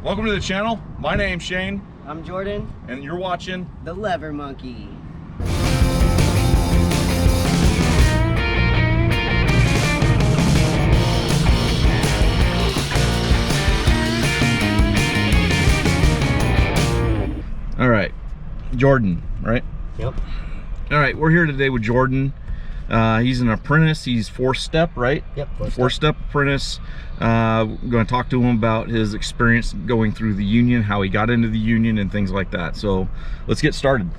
Welcome to the channel. My name's Shane. I'm Jordan. And you're watching The Lever Monkey. All right, Jordan, right? Yep. All right, we're here today with Jordan. He's an apprentice. He's four-step, right? Yep. Four-step apprentice. We're going to talk to him about his experience going through the union, how he got into the union, and things like that. So let's get started.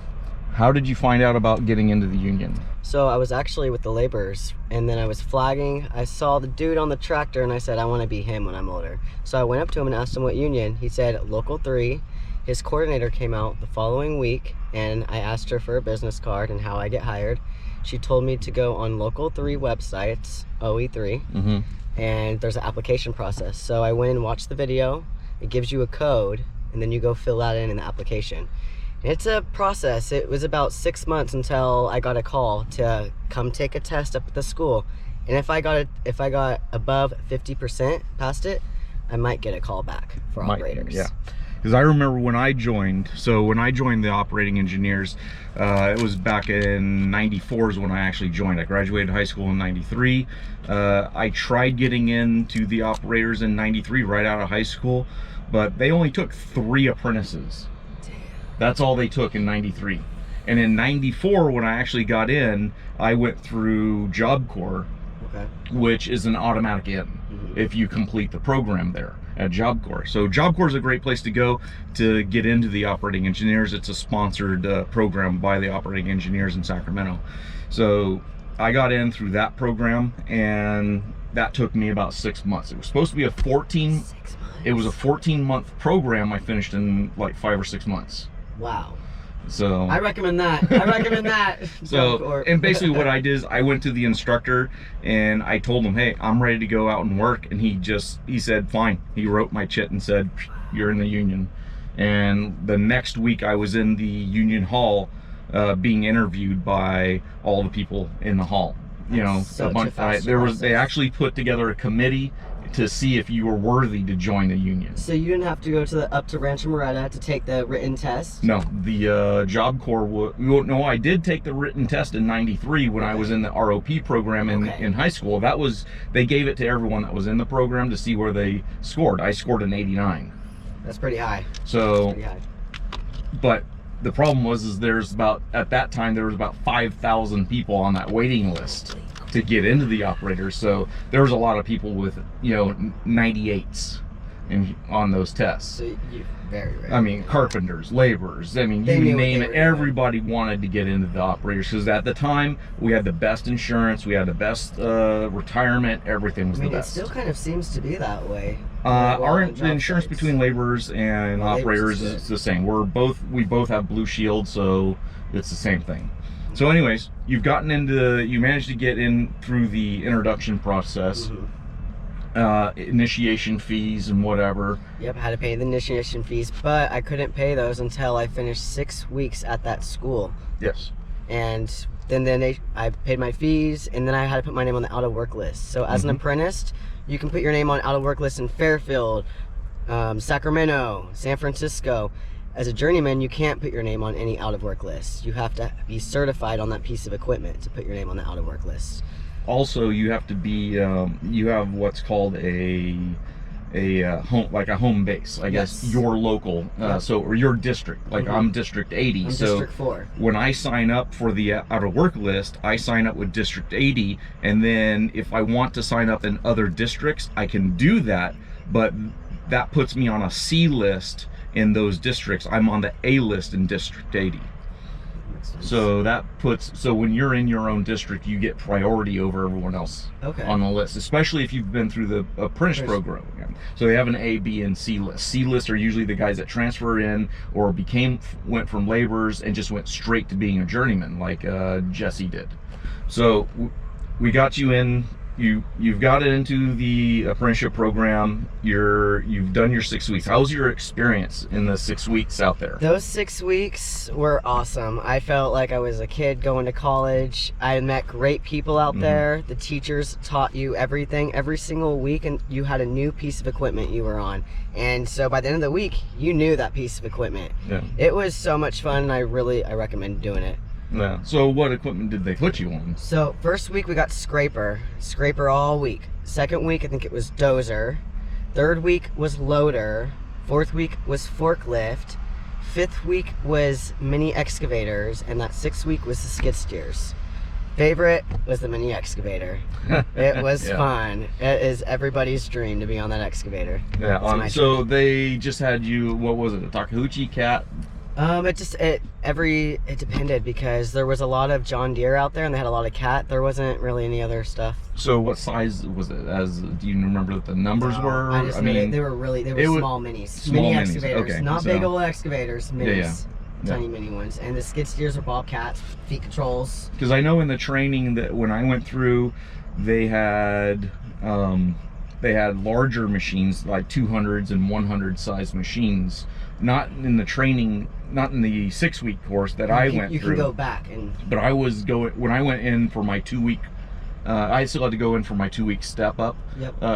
How did you find out about getting into the union? So I was actually with the laborers, and then I was flagging. I saw the dude on the tractor, and I said, I want to be him when I'm older. So I went up to him and asked him what union. He said, Local 3. His coordinator came out the following week, and I asked her for a business card and how I get hired. She told me to go on Local 3 websites, OE3, and there's an application process. So I went and watched the video. It gives you a code, and then you go fill that in the application. It's a process. It was about 6 months until I got a call to come take a test up at the school. And if I got above 50% past it, I might get a call back for operators. Yeah. Because I remember when I joined, the operating engineers, it was back in '94 is when I actually joined. I graduated high school in '93. I tried getting into the operators in '93 right out of high school, but they only took 3 apprentices. Damn. That's all they took in '93. And in '94, when I actually got in, I went through Job Corps, which is an automatic in if you complete the program there at Job Corps. So Job Corps is a great place to go to get into the operating engineers. It's a sponsored program by the operating engineers in Sacramento. So I got in through that program, and that took me about 6 months. It was supposed to be a 14-month program. I finished in like 5 or 6 months. Wow. So I recommend that. I recommend that. So, and basically what I did is I went to the instructor and I told him, hey, I'm ready to go out and work. And he said, fine. He wrote my chit and said, you're in the union. And the next week I was in the union hall being interviewed by all the people in the hall. You know, they actually put together a committee to see if you were worthy to join the union. So you didn't have to go up to Rancho Moreta to take the written test? No, the Job Corps no, I did take the written test in '93 when I was in the ROP program in high school. They gave it to everyone that was in the program to see where they scored. I scored an 89. That's pretty high. So, but the problem was at that time there was about 5,000 people on that waiting list to get into the operators. So there was a lot of people with 98s on those tests. So you I mean, carpenters, laborers, I mean, you name it, everybody wanted to get into the operators, because at the time we had the best insurance, we had the best retirement, everything was the best. It still kind of seems to be that way. The insurance between laborers and operators is the same. We both have Blue Shield, so it's the same thing. So anyways, you managed to get in through the introduction process, initiation fees and whatever. Yep, I had to pay the initiation fees, but I couldn't pay those until I finished 6 weeks at that school. Yes. And then I paid my fees, and then I had to put my name on the out of work list. So as an apprentice, you can put your name on out of work list in Fairfield, Sacramento, San Francisco. As a journeyman, you can't put your name on any out of work list. You have to be certified on that piece of equipment to put your name on the out of work list. Also, you have to be, you have what's called a home, like a home base, I guess, your local, or your district, like I'm District 80. I'm District 4. When I sign up for the out of work list, I sign up with District 80, and then if I want to sign up in other districts, I can do that, but that puts me on a C list in those districts. I'm on the A list in District 80. So so when you're in your own district, you get priority over everyone else on the list, especially if you've been through the apprentice program. So they have an A, B, and C list. C list are usually the guys that transfer in or went from laborers and just went straight to being a journeyman, like Jesse did. So we got you in you've got it into the apprenticeship program. You've done your 6 weeks. How was your experience in the 6 weeks out there? Those 6 weeks were awesome. I felt like I was a kid going to college. I met great people out there. The teachers taught you everything every single week, and you had a new piece of equipment you were on. And so by the end of the week, you knew that piece of equipment. Yeah. It was so much fun, and I recommend doing it. Yeah. So what equipment did they put you on? So first week we got scraper all week. Second week I think it was dozer. Third week was loader. Fourth week was forklift. Fifth week was mini excavators, and that sixth week was the skid steers. Favorite was the mini excavator. It was fun. It is everybody's dream to be on that excavator. Yeah. So they just had you. What was it? A Takeuchi cat? It depended, because there was a lot of John Deere out there and they had a lot of cat. There wasn't really any other stuff. So what size was it? Do you remember what the numbers were? I mean, they were small minis. Mini excavators. Okay, Not big old excavators, minis. Yeah. Tiny mini ones. And the skid steers were bobcats, feet controls. Because I know in the training that when I went through, they had larger machines, like 200s and 100 size machines. Not in the training, not in the 6 week course that I went through. You can go back and. But I was when I went in for my 2 week. I still had to go in for my 2 week step up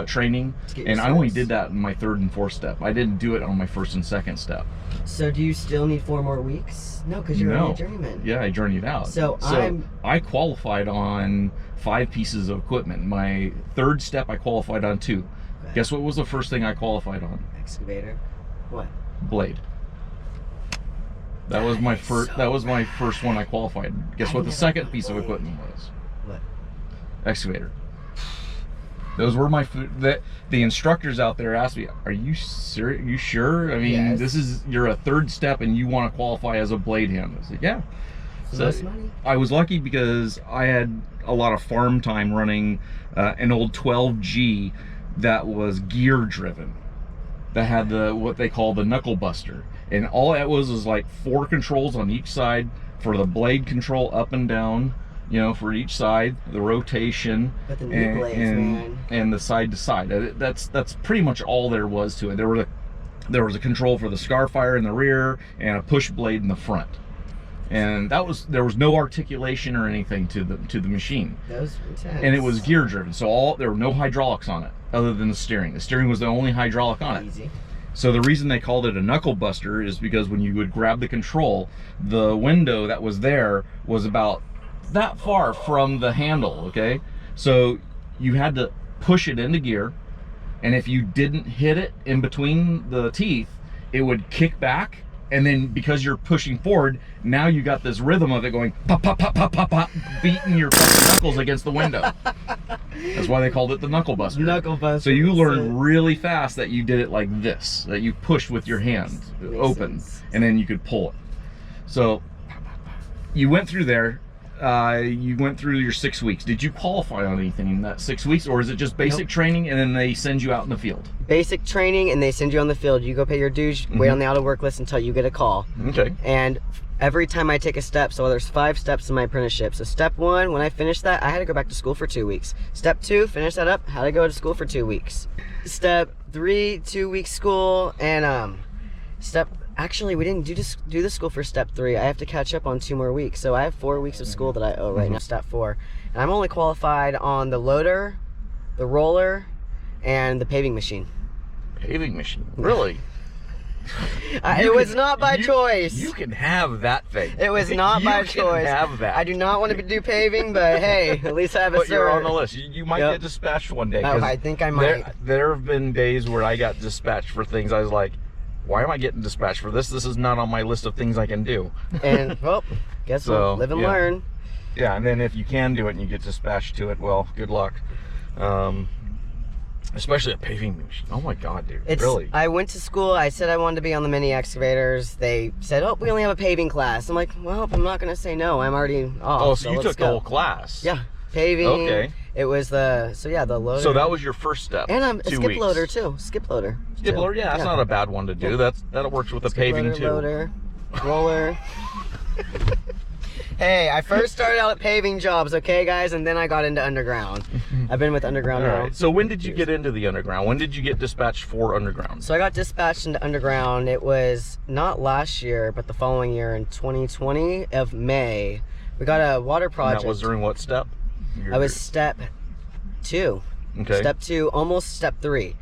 training, and I only did that in my third and fourth step. I didn't do it on my first and second step. So do you still need 4 more weeks? No, because you're already a journeyman. Yeah, I journeyed out. So I qualified on 5 pieces of equipment. My third step I qualified on 2. Okay. Guess what was the first thing I qualified on? Excavator. What? Blade. That was my first. That was my first one I qualified. Guess what the second piece of equipment was? What? Excavator. Those were my. The instructors out there asked me, "Are you serious? You sure? I mean, you're a third step and you want to qualify as a blade hand." I was like, "Yeah." So I was lucky because I had a lot of farm time running an old 12G that was gear driven. That had what they call the knuckle buster, and all that was like 4 controls on each side for the blade control up and down, for each side, the rotation, and the side to side. That's pretty much all there was to it. There was a control for the scar fire in the rear and a push blade in the front, and there was no articulation or anything to the machine. That was intense. And it was gear driven, so there were no hydraulics on it other than the steering. The steering was the only hydraulic on it. Easy. So the reason they called it a knuckle buster is because when you would grab the control, the window that was there was about that far from the handle, okay? So you had to push it into gear, and if you didn't hit it in between the teeth, it would kick back, and then because you're pushing forward, now you got this rhythm of it going pop, pop, pop, pop, pop, pop, beating your knuckles against the window. That's why they called it the knuckle buster. Knuckle buster. So you learned really fast that you did it like this, that you pushed with your hand open, and then you could pull it. So you went through there. You went through your 6 weeks. Did you qualify on anything in that 6 weeks, or is it just basic training and then they send you out in the field? Basic training and they send you on the field. You go pay your dues, wait on the out of work list until you get a call. Okay. And every time I take a step, so there's 5 steps in my apprenticeship. So step 1, when I finished that, I had to go back to school for 2 weeks. Step 2, finish that up, had to go to school for 2 weeks. Step 3, 2 weeks school, and actually, we didn't do the school for step 3. I have to catch up on 2 more weeks. So I have 4 weeks of school that I owe right now, step 4. And I'm only qualified on the loader, the roller, and the paving machine. Paving machine? Really? It was not by choice. You can have that thing. It was not by choice. You can have that. I do not want to do paving, but hey, at least I have a But you're on the list. You might get dispatched one day. Oh, I think I might. There have been days where I got dispatched for things I was like, why am I getting dispatched for this? This is not on my list of things I can do. And, well, guess what? Live and learn. Yeah, and then if you can do it and you get dispatched to it, well, good luck. Especially a paving machine. Oh my God, dude. Really? I went to school. I said I wanted to be on the mini excavators. They said, oh, we only have a paving class. I'm like, well, I'm not going to say no. I'm already off. Oh, so you took the whole class? Yeah. Paving. Okay. It was the loader. So that was your first step. And a skip loader too. Skip loader. Skip loader, yeah, that's not a bad one to do. That works with the paving too. Loader, roller. Hey, I first started out at paving jobs, okay, guys, and then I got into underground. I've been with underground now. So when did you get into the underground? When did you get dispatched for underground? So I got dispatched into underground. It was not last year, but the following year in 2020 of May. We got a water project. And that was during what step? I was step 2. Okay. Step 2, almost step 3.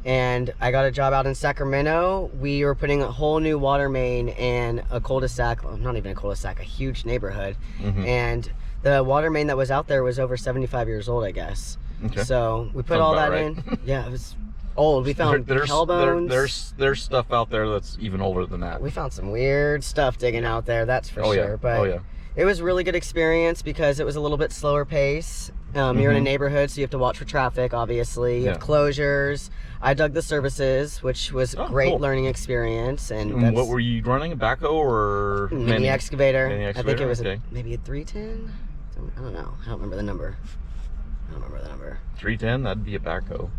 And I got a job out in Sacramento. We were putting a whole new water main in a cul-de-sac, well, not even a cul-de-sac, a huge neighborhood. And the water main that was out there was over 75 years old, I guess. Okay. So we put Sounds all about that right. in. Yeah, it was old. We found tailbones. There's stuff out there that's even older than that. We found some weird stuff digging out there, that's for sure. Yeah. But it was a really good experience because it was a little bit slower pace. You're in a neighborhood, so you have to watch for traffic, obviously. You have closures. I dug the services, which was a great learning experience. And what were you running? A backhoe or mini excavator? Mini excavator? I think it was okay. maybe a 310. I don't know. I don't remember the number. 310? That'd be a backhoe.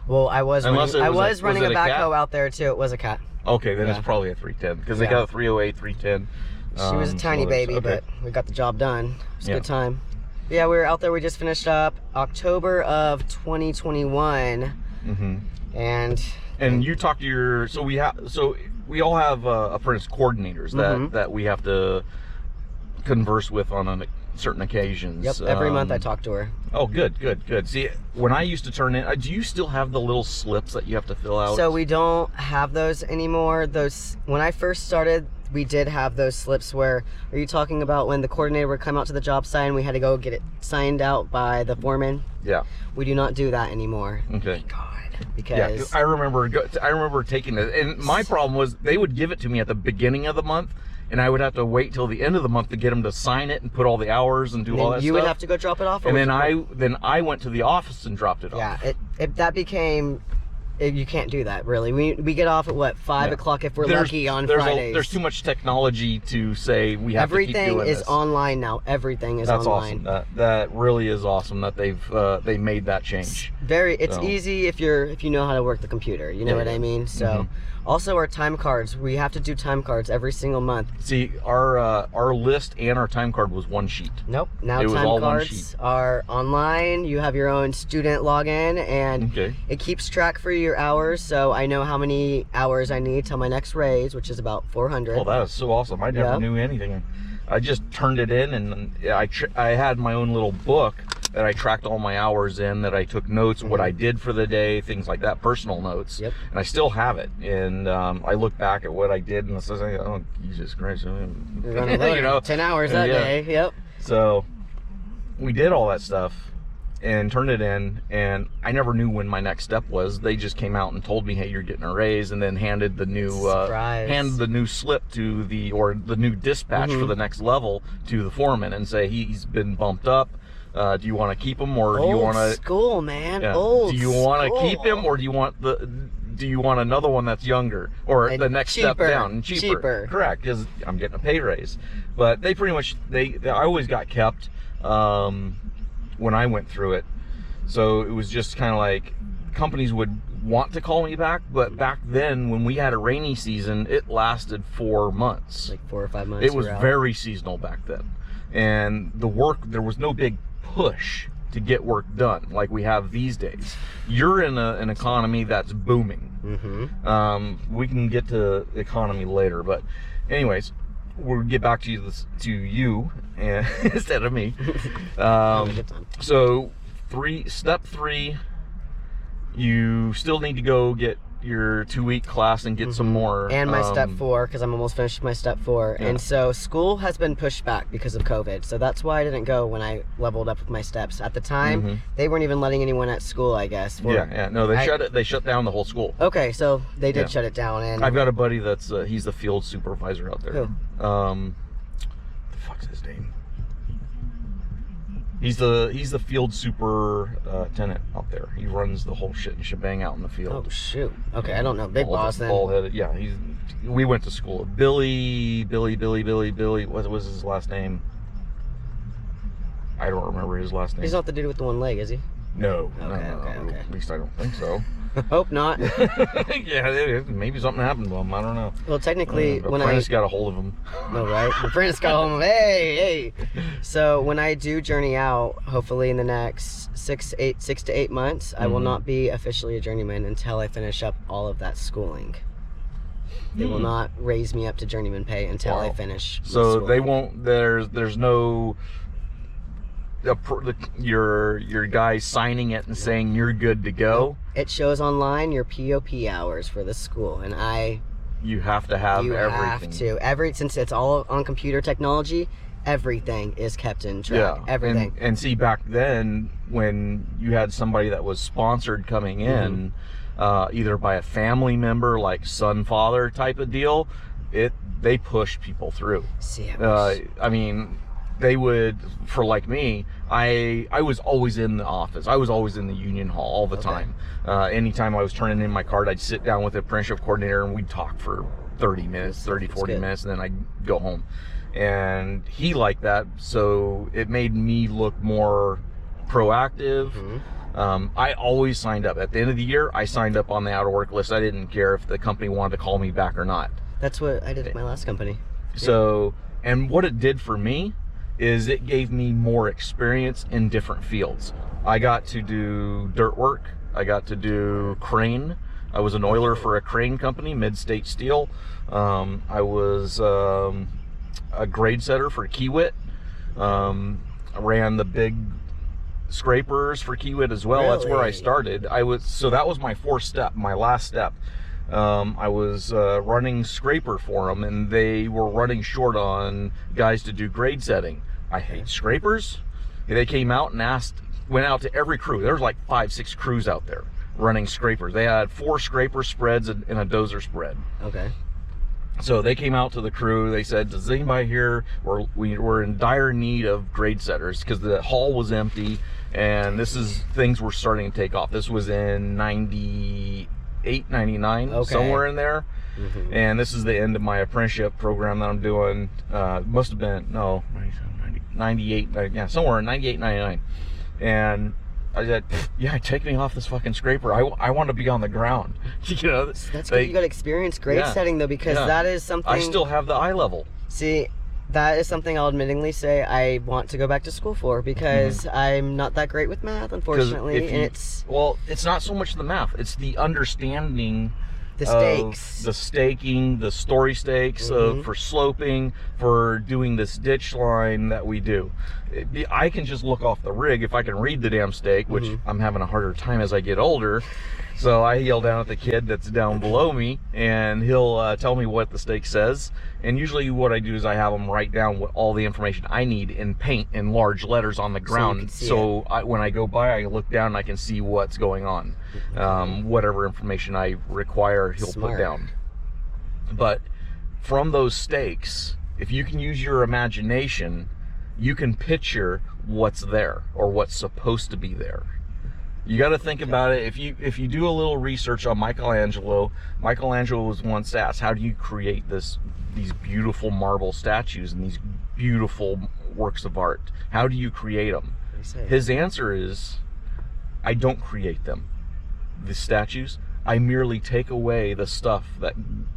Well, I was running a cat? backhoe out there too. It was a cat. Okay, then it's probably a 310 because they got a 308, 310. She was a tiny baby, but we got the job done. It was a good time. Yeah, we were out there. We just finished up October of 2021. And you talked to your so we all have apprentice coordinators that we have to converse with on certain occasions. Yep, every month I talk to her. Oh, good. See, when I used to turn in, do you still have the little slips that you have to fill out? So we don't have those anymore. When I first started, we did have those slips where, are you talking about when the coordinator would come out to the job site and we had to go get it signed out by the foreman? Yeah. We do not do that anymore. Okay. Thank God. Because I remember taking it, and my problem was they would give it to me at the beginning of the month, and I would have to wait till the end of the month to get them to sign it and put all the hours and do all that stuff. You would have to go drop it off? And then I went to the office and dropped it off. Yeah, that became... You can't do that, really. We get off at, what, 5 o'clock if we're lucky on Fridays. There's too much technology to say we have to keep doing this. Everything is online now. Everything is online. That's awesome. That really is awesome that they made that change. It's easy if you know how to work the computer. You know what I mean? So, also our time cards. We have to do time cards every single month. See, our list and our time card was one sheet. Nope. Now time cards are online. You have your own student login, and it keeps track for your hours. So I know how many hours I need till my next raise, which is about 400. Oh, that is so awesome! I never knew anything. I just turned it in, and I had my own little book that I tracked all my hours in, that I took notes, what I did for the day, things like that, personal notes. Yep. And I still have it. And I look back at what I did, and I was like, oh, Jesus Christ. You're running 10 hours that day. Yep. So we did all that stuff and turned it in, and I never knew when my next step was. They just came out and told me, hey, you're getting a raise, and then handed the new slip to the new dispatch for the next level to the foreman and say he's been bumped up. Do you want to keep him, or do you want to? Old school, man. Yeah. Old. Do you want to keep him, or do you want another one that's younger, or the next step down and cheaper? Correct, because I'm getting a pay raise. But they pretty much I always got kept when I went through it. So it was just kind of like companies would want to call me back, but back then when we had a rainy season, it lasted 4 months. Like 4 or 5 months. It was very seasonal back then, and there was no big push to get work done like we have these days. You're in an economy that's booming. We can get to economy later, but anyways, we'll get back to you and instead of me. So step 3, you still need to go get your 2-week class and get some more. And my step 4, because I'm almost finished my step 4. Yeah. And so school has been pushed back because of COVID. So that's why I didn't go when I leveled up with my steps. At the time, they weren't even letting anyone at school, I guess. No, they shut down the whole school. Okay, so they did shut it down. And I've got a buddy that's he's the field supervisor out there. Who? The fuck's his name? He's the field superintendent out there. He runs the whole shit and shebang out in the field. Oh shoot. Okay, I don't know. Big boss then. Bald-headed. Yeah, we went to school. Billy. What was his last name? I don't remember his last name. He's not the dude with the one leg, is he? No. Okay. At least I don't think so. Hope not. Yeah, maybe something happened to him. I don't know. Well, technically, when Apprentice got a hold of him. No, right? The Apprentice got home. Hey. So when I do journey out, hopefully in the next 6 to 8 months, I will not be officially a journeyman until I finish up all of that schooling. They will not raise me up to journeyman pay until I finish. So they won't. There's no. Your guy signing it and saying you're good to go. It shows online your POP hours for the school, and you have to have everything. Since it's all on computer technology, everything is kept in track. Yeah, everything. And see, back then when you had somebody that was sponsored coming in, either by a family member, like son father type of deal, they pushed people through. See, I mean. They would, for like me, I was always in the office. I was always in the union hall all the time. Anytime I was turning in my card, I'd sit down with the apprenticeship coordinator and we'd talk for 30 minutes, 40 minutes, and then I'd go home. And he liked that, so it made me look more proactive. I always signed up. At the end of the year, I signed up on the out of work list. I didn't care if the company wanted to call me back or not. That's what I did at my last company. So, and what it did for me is it gave me more experience in different fields. I got to do dirt work. I got to do crane. I was an oiler for a crane company, Mid-State Steel. I was a grade setter for Kiewit. I ran the big scrapers for Kiewit as well. Really? That's where I started. So that was my fourth step, my last step. I was running scraper for them, and they were running short on guys to do grade setting. I hate scrapers. They came out and went out to every crew. There was like 5-6 crews out there running scrapers. They had 4 scraper spreads and a dozer spread. Okay. So they came out to the crew. They said, does anybody here, we're in dire need of grade setters, because the hall was empty, and things were starting to take off. This was in 98, 99, somewhere in there. And this is the end of my apprenticeship program that I'm doing. Must have been 98, somewhere in 98, 99. And I said, yeah, take me off this fucking scraper. I want to be on the ground. You know, that's good. You got to experience grade setting though, because that is something. I still have the eye level. See, that is something I'll admittingly say I want to go back to school for, because I'm not that great with math, unfortunately. It's not so much the math; it's the understanding. The stakes. The staking, the story stakes for sloping, for doing this ditch line that we do. I can just look off the rig if I can read the damn stake, which I'm having a harder time as I get older. So I yell down at the kid that's down below me, and he'll tell me what the stake says. And usually what I do is I have them write down all the information I need in paint in large letters on the ground. So when I go by, I look down and I can see what's going on. Whatever information I require, he'll put down. But from those stakes, if you can use your imagination, you can picture what's there or what's supposed to be there. You got to think about it. If you do a little research on Michelangelo was once asked, how do you create these beautiful marble statues and these beautiful works of art? How do you create them? His answer is, I don't create them. The statues, I merely take away the stuff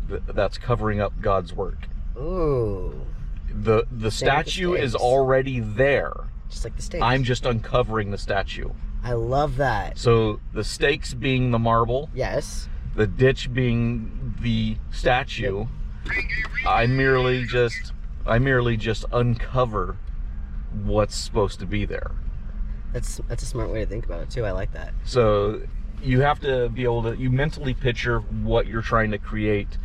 that's covering up God's work. Ooh. The statue is already there. Just like the stakes. I'm just uncovering the statue. I love that. So the stakes being the marble. Yes. The ditch being the statue. Yep. I merely just uncover what's supposed to be there. That's a smart way to think about it too. I like that. So you have to be able to mentally picture what you're trying to create,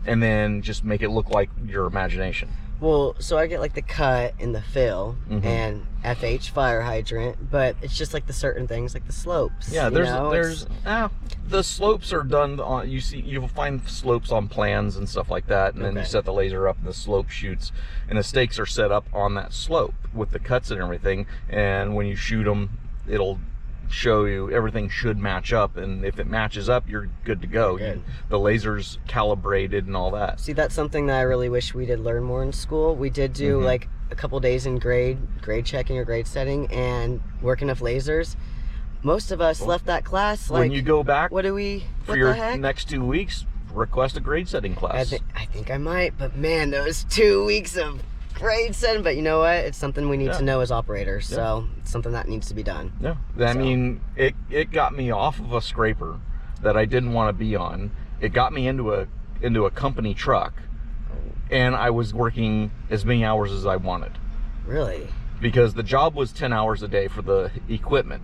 and then just make it look like your imagination. Well, so I get like the cut and the fill and FH fire hydrant, but it's just like the certain things like the slopes. Yeah, the slopes are done on, you'll find slopes on plans and stuff like that, and then you set the laser up and the slope shoots, and the stakes are set up on that slope with the cuts and everything, and when you shoot them, it'll show you everything should match up, and if it matches up, you're good to go. The laser's calibrated and all that. See, that's something that I really wish we did learn more in school. We did do like a couple days in grade checking or grade setting and work enough lasers. Most of us left that class. Like, when you go back, what do we? For What your the heck? next 2 weeks, request a grade setting class. I think I might, but man, those 2 weeks of grade setting. But you know what? It's something we need to know as operators. So it's something that needs to be done. Yeah, I mean, it got me off of a scraper that I didn't want to be on. It got me into a company truck, and I was working as many hours as I wanted. Really? Because the job was 10 hours a day for the equipment.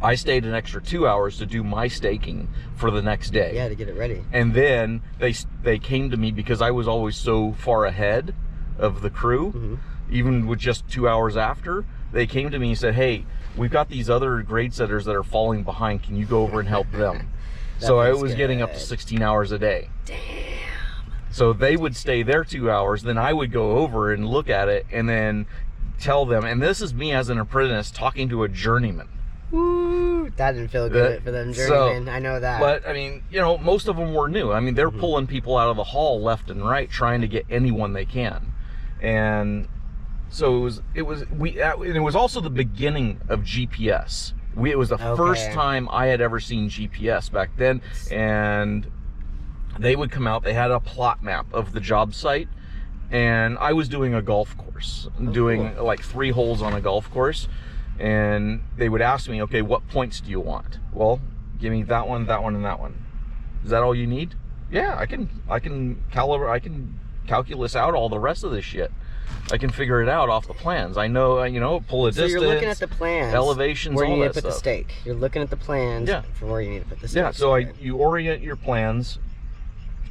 I stayed an extra 2 hours to do my staking for the next day. Yeah, to get it ready. And then they came to me because I was always so far ahead of the crew, even with just 2 hours after. They came to me and said, hey, we've got these other grade setters that are falling behind. Can you go over and help them? So I was getting up to 16 hours a day. Damn. So they would stay there 2 hours, then I would go over and look at it and then tell them. And this is me as an apprentice talking to a journeyman. Woo, that didn't feel good for them journeymen. I know that. But I mean, you know, most of them were new. I mean, they're pulling people out of the hall left and right, trying to get anyone they can. And so it was also the beginning of GPS. It was the first time I had ever seen GPS back then. And they would come out. They had a plot map of the job site, and I was doing a golf course, doing like 3 holes on a golf course. And they would ask me, okay, what points do you want? Well, give me that one, and that one. Is that all you need? Yeah, I can calculus out all the rest of this shit. I can figure it out off the plans. I know, pull a distance. So you're looking at the plans, elevations, where all you need that to put stuff. the stake. You're looking at the plans for where you need to put the stake. Yeah, so you orient your plans.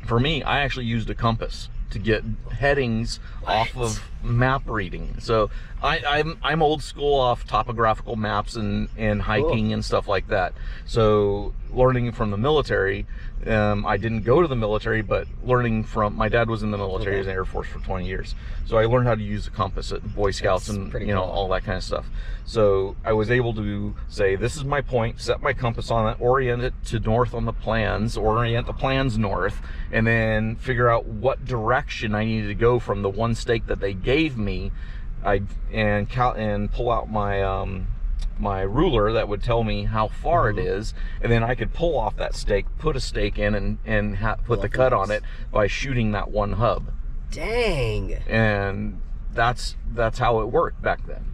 For me, I actually used a compass to get headings off of map reading. So I'm old school off topographical maps and hiking and stuff like that. So learning from the military, I didn't go to the military, but learning from, my dad was in the military, he was in the Air Force for 20 years. So I learned how to use the compass at Boy Scouts and all that kind of stuff. So I was able to say, this is my point, set my compass on it, orient it to north on the plans, orient the plans north, and then figure out what direction I needed to go from the one stake that they gave me. And pull out my my ruler that would tell me how far it is, and then I could pull off that stake, put a stake in, and put the cut on it by shooting that one hub. Dang. And that's how it worked back then.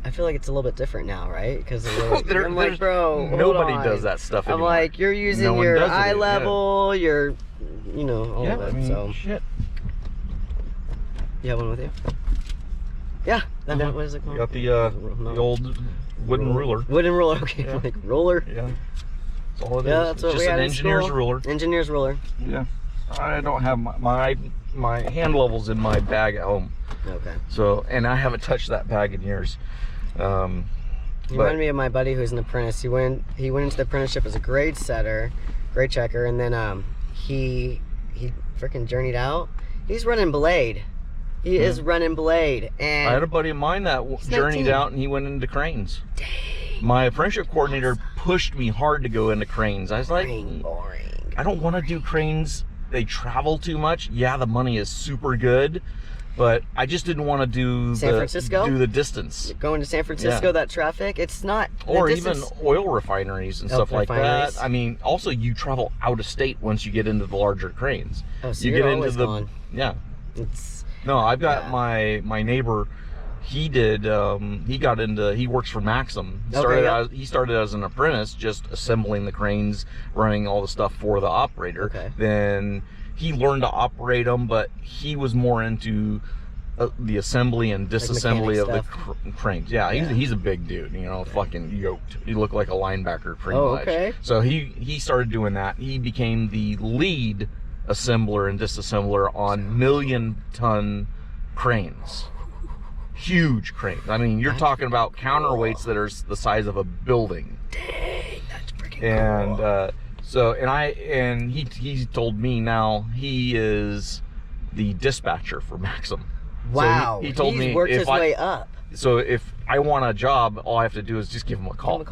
I feel like it's a little bit different now, right? Because I'm like, bro, nobody does that stuff anymore. I'm like, you're using your eye level, your, all of it. So shit. You have one with you? Yeah. What is it called? You got the old wooden ruler. Wooden ruler. Okay. Yeah. Like roller. Yeah. That's all it is. That's what it's we just had an in engineer's school. ruler. Engineer's ruler. Yeah. I don't have my hand levels in my bag at home. Okay. So, and I haven't touched that bag in years. You remind me of my buddy who's an apprentice. He went into the apprenticeship as a grade setter, grade checker, and then he freaking journeyed out. He's running blade. He is running blade. And I had a buddy of mine that journeyed out, and he went into cranes. Dang. My apprenticeship coordinator pushed me hard to go into cranes. I was like, boring. I don't want to do cranes. They travel too much. Yeah, the money is super good, but I just didn't want to do the distance. Going to San Francisco, that traffic, it's not. Or even oil refineries and stuff like that. I mean, also you travel out of state once you get into the larger cranes. Oh, so you you're get always into the gone. Yeah. It's no, I've got my neighbor. He did. He works for Maxim. He started as an apprentice, just assembling the cranes, running all the stuff for the operator. Okay. Then he learned to operate them, but he was more into the assembly and disassembly of the cranes. Yeah, he's a big dude. Fucking yoked. He looked like a linebacker pretty much. Okay. So he started doing that. He became the lead assembler and disassembler on 1,000,000-ton cranes. Huge cranes. I mean, you're talking about counterweights that are the size of a building. Dang, that's freaking cool. And he told me now he is the dispatcher for Maxim. Wow. So he told me worked his way up. So if I want a job, all I have to do is just give him a call.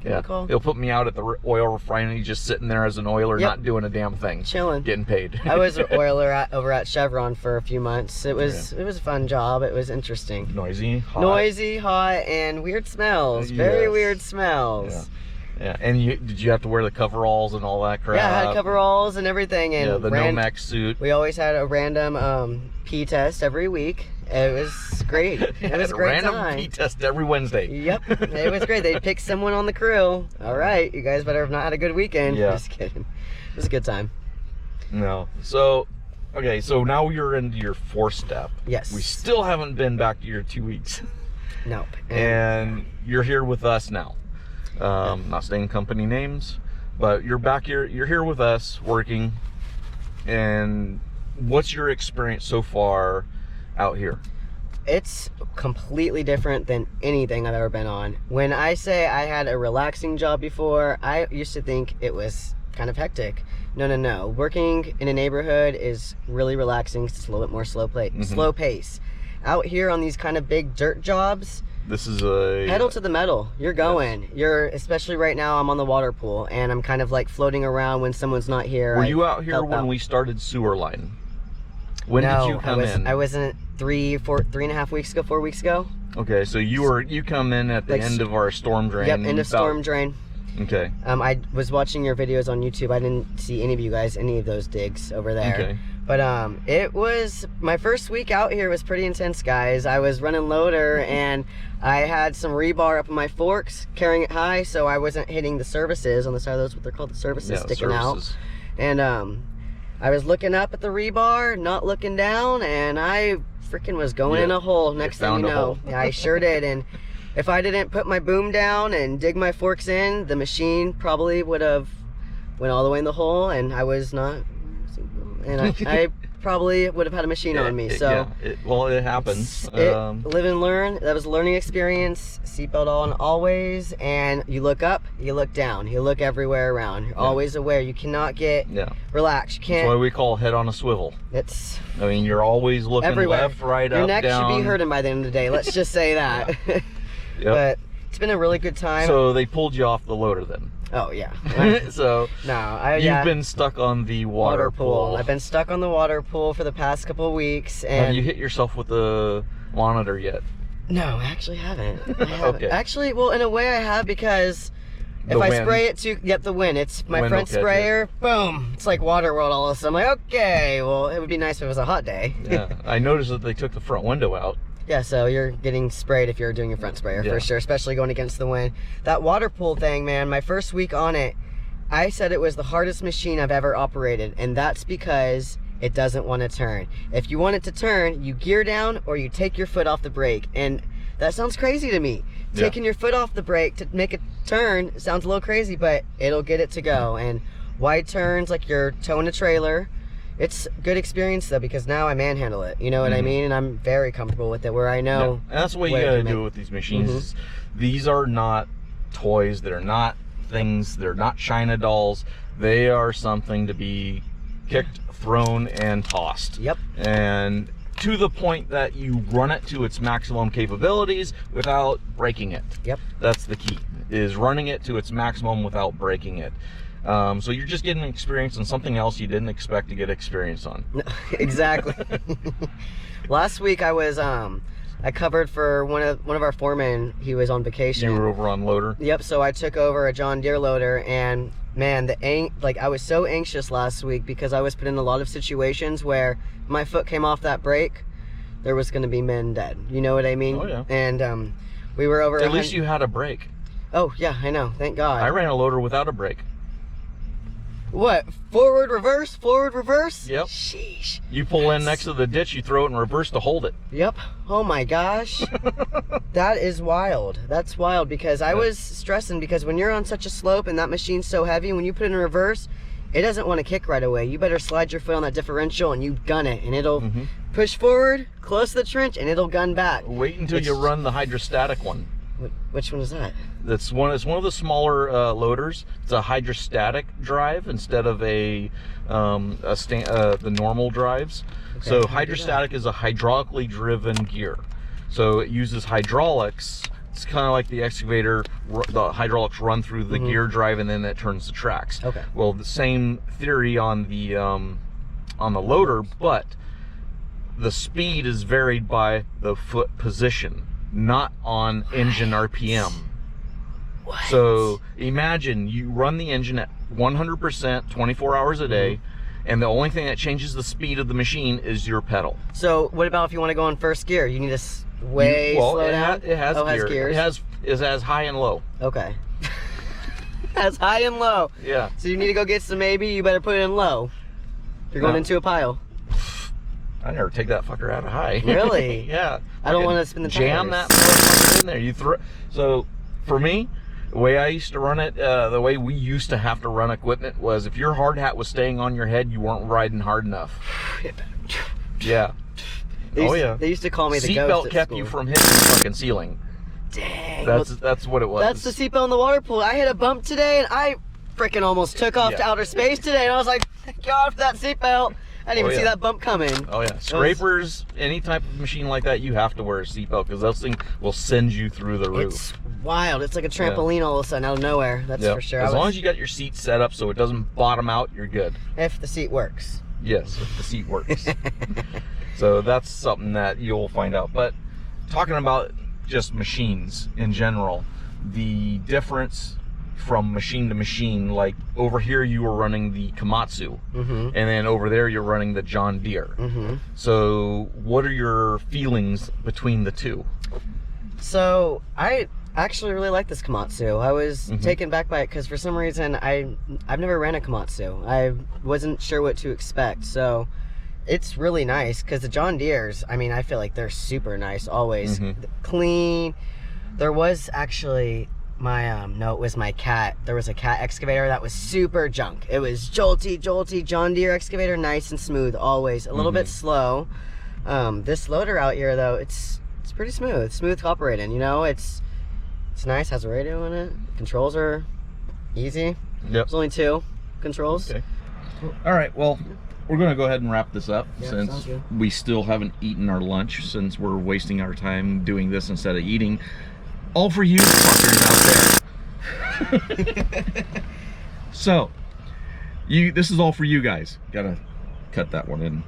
chemical. He'll put me out at the oil refinery, just sitting there as an oiler, not doing a damn thing, chilling, getting paid. I was an oiler over at Chevron for a few months. It was a fun job. It was interesting. Noisy, hot, and weird smells. Very weird smells. Yeah, and did you have to wear the coveralls and all that crap? Yeah, I had coveralls and everything, and the Nomex suit. We always had a random pee test every week. It was great. It was a great random time. pee test every Wednesday. Yep, it was great. They'd pick someone on the crew. All right, you guys better have not had a good weekend. Yeah. Just kidding. It was a good time. No. So, okay, so now you're into your 4th step. Yes. We still haven't been back to your 2 weeks. Nope. And you're here with us now. Not saying company names, but you're back here. You're here with us working. And what's your experience so far out here? It's completely different than anything I've ever been on. When I say I had a relaxing job before, I used to think it was kind of hectic. No. Working in a neighborhood is really relaxing. It's a little bit more slow pace. Out here on these kind of big dirt jobs, this is a pedal to the metal. You're going. Yes. You're, especially right now, I'm on the water pool and I'm kind of like floating around when someone's not here. Were you out here when we started sewer line? When did you come in? I wasn't 3.5 weeks ago, 4 weeks ago. Okay, so you come in at the end of our storm drain. Yep, end of storm drain. Okay. I was watching your videos on YouTube. I didn't see any of you guys, any of those digs over there. Okay. But it was, my first week out here was pretty intense, guys. I was running loader and I had some rebar up in my forks, carrying it high, so I wasn't hitting the services on the side of those, what they're called, the services, sticking out. And I was looking up at the rebar, not looking down, and I freaking was going in a hole. Next thing you know, yeah, I sure did. And if I didn't put my boom down and dig my forks in, the machine probably would have went all the way in the hole, and I was not. And I probably would have had a machine on me. So it happens. Live and learn. That was a learning experience. Seatbelt on always, and you look up, you look down, you look everywhere around. You're always aware. You cannot get relaxed. You can't. That's why we call head on a swivel. It's. I mean, you're always looking everywhere. Left, right, Your up, neck down. should be hurting by the end of the day. Let's just say that. But it's been a really good time. So they pulled you off the loader then. Oh yeah. So you've been stuck on the water pool. I've been stuck on the water pool for the past couple of weeks. And have you hit yourself with the monitor yet? No, I actually haven't. Okay. Actually, well, in a way I have, because if I spray it to the wind, it's my front sprayer. Boom! It's like Water World all of a sudden. I'm like, okay, well, it would be nice if it was a hot day. Yeah, I noticed that they took the front window out. Yeah, so you're getting sprayed if you're doing your front sprayer for sure, especially going against the wind. That water pool thing, man, my first week on it, I said it was the hardest machine I've ever operated, and that's because it doesn't want to turn. If you want it to turn, you gear down or you take your foot off the brake, and that sounds crazy to me. Taking your foot off the brake to make it turn sounds a little crazy, but it'll get it to go. And wide turns, like you're towing a trailer. It's a good experience though, because now I manhandle it, you know what I mean? And I'm very comfortable with it, where I know. And that's what you gotta do with these machines. These are not toys, they're not things, they're not China dolls. They are something to be kicked, thrown, and tossed. Yep. And to the point that you run it to its maximum capabilities without breaking it. Yep. That's the key, is running it to its maximum without breaking it. So you're just getting experience on something else you didn't expect to get experience on. Exactly. Last week I was I covered for one of our foremen. He was on vacation. You were over on loader? Yep, so I took over a John Deere loader, and man, I was so anxious last week because I was put in a lot of situations where my foot came off that brake, there was going to be men dead. You know what I mean? Oh yeah. And we were over. At least you had a brake. Oh yeah, I know. Thank God. I ran a loader without a brake. What? Forward, reverse, forward, reverse? Yep. Sheesh. You pull in next to the ditch, you throw it in reverse to hold it. Yep. Oh my gosh. That is wild. That's wild, because I was stressing, because when you're on such a slope and that machine's so heavy, when you put it in reverse, it doesn't want to kick right away. You better slide your foot on that differential and you gun it, and it'll push forward, close to the trench, and it'll gun back. Wait until you run the hydrostatic one. Which one is that? It's one of the smaller loaders. It's a hydrostatic drive instead of the normal drives. Okay, so hydrostatic is a hydraulically driven gear. So it uses hydraulics it's kind of like the excavator, the hydraulics run through the gear drive and then it turns the tracks. Okay. Well, the same theory on the loader, but the speed is varied by the foot position, not on engine RPM. What? So imagine you run the engine at 100%, 24 hours a day, and the only thing that changes the speed of the machine is your pedal. So what about if you want to go in first gear? You need to slow down? It has gears. It has high and low. Okay. Has high and low. Yeah. So you need to go get some maybe, you better put it in low. You're going into a pile. I never take that fucker out of high. Really? Yeah. I don't want to spin the tires. Jam that motherfucker in there. You throw. So for me, the way I used to run it, the way we used to have to run equipment was if your hard hat was staying on your head, you weren't riding hard enough. Yeah. They used to call me the ghost seatbelt kept you from hitting the fucking ceiling. Dang. That's what it was. That's the seatbelt in the water pool. I hit a bump today and I freaking almost took off to outer space today, and I was like, thank God for that seatbelt. I didn't even see that bump coming. Oh yeah, scrapers, any type of machine like that, you have to wear a seatbelt because those things will send you through the roof. It's wild. It's like a trampoline all of a sudden out of nowhere. That's for sure. As long as you got your seat set up so it doesn't bottom out, you're good. If the seat works. Yes, if the seat works. So that's something that you'll find out. But talking about just machines in general, the difference from machine to machine, like over here you were running the Komatsu, and then over there you're running the John Deere. So what are your feelings between the two? So I actually really like this Komatsu. I was taken back by it because for some reason I've never ran a Komatsu. I wasn't sure what to expect. So it's really nice because the John Deeres, I mean, I feel like they're super nice always. Clean. There was actually no, it was my cat. There was a cat excavator that was super junk. It was jolty. John Deere excavator, nice and smooth always. A little bit slow. This loader out here though, it's pretty smooth to operate in. You know, it's nice. Has a radio in it. Controls are easy. Yep. There's only 2 controls. Okay. All right. Well, we're going to go ahead and wrap this up since we still haven't eaten our lunch, since we're wasting our time doing this instead of eating. All for you fuckers out there. So, this is all for you guys. Gotta cut that one in.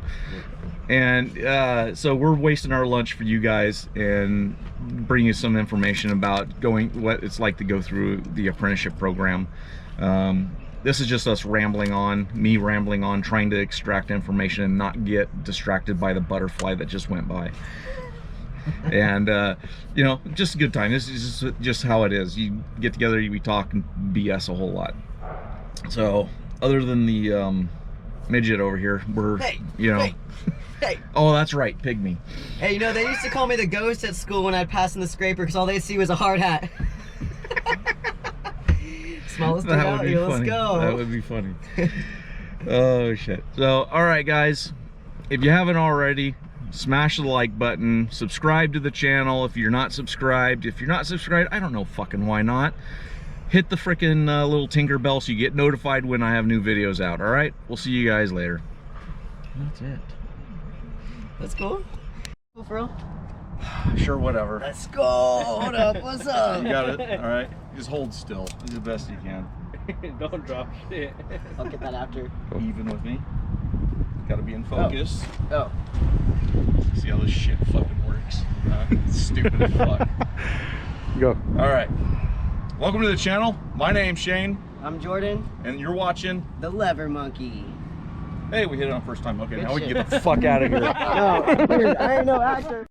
And so we're wasting our lunch for you guys and bringing you some information about what it's like to go through the apprenticeship program. This is just us rambling on, me rambling on, trying to extract information and not get distracted by the butterfly that just went by. And you know, just a good time. This is just how it is. You get together, we talk and BS a whole lot. So other than the midget over here, we're hey. Oh, that's right, pygmy. Hey, you know, they used to call me the ghost at school when I'd pass in the scraper because all they'd see was a hard hat. Smallest thing out here, let's go. That would be funny. Oh shit. So all right guys, if you haven't already, smash the like button, subscribe to the channel if you're not subscribed. If you're not subscribed, I don't know fucking why not. Hit the freaking little tinker bell so you get notified when I have new videos out. All right, we'll see you guys later. That's it. That's cool. Cool for real? Sure, whatever. Let's go. Hold up, what's up? You got it. All right, just hold still. Do the best you can. Don't drop shit. I'll get that after. Even with me. Got to be in focus. Oh. See how this shit fucking works. Stupid as fuck. Go. All right. Welcome to the channel. My name's Shane. I'm Jordan. And you're watching The Lever Monkey. Hey, we hit it on first time. Okay, Good now we can shit. get the fuck out of here. No, I ain't no actor.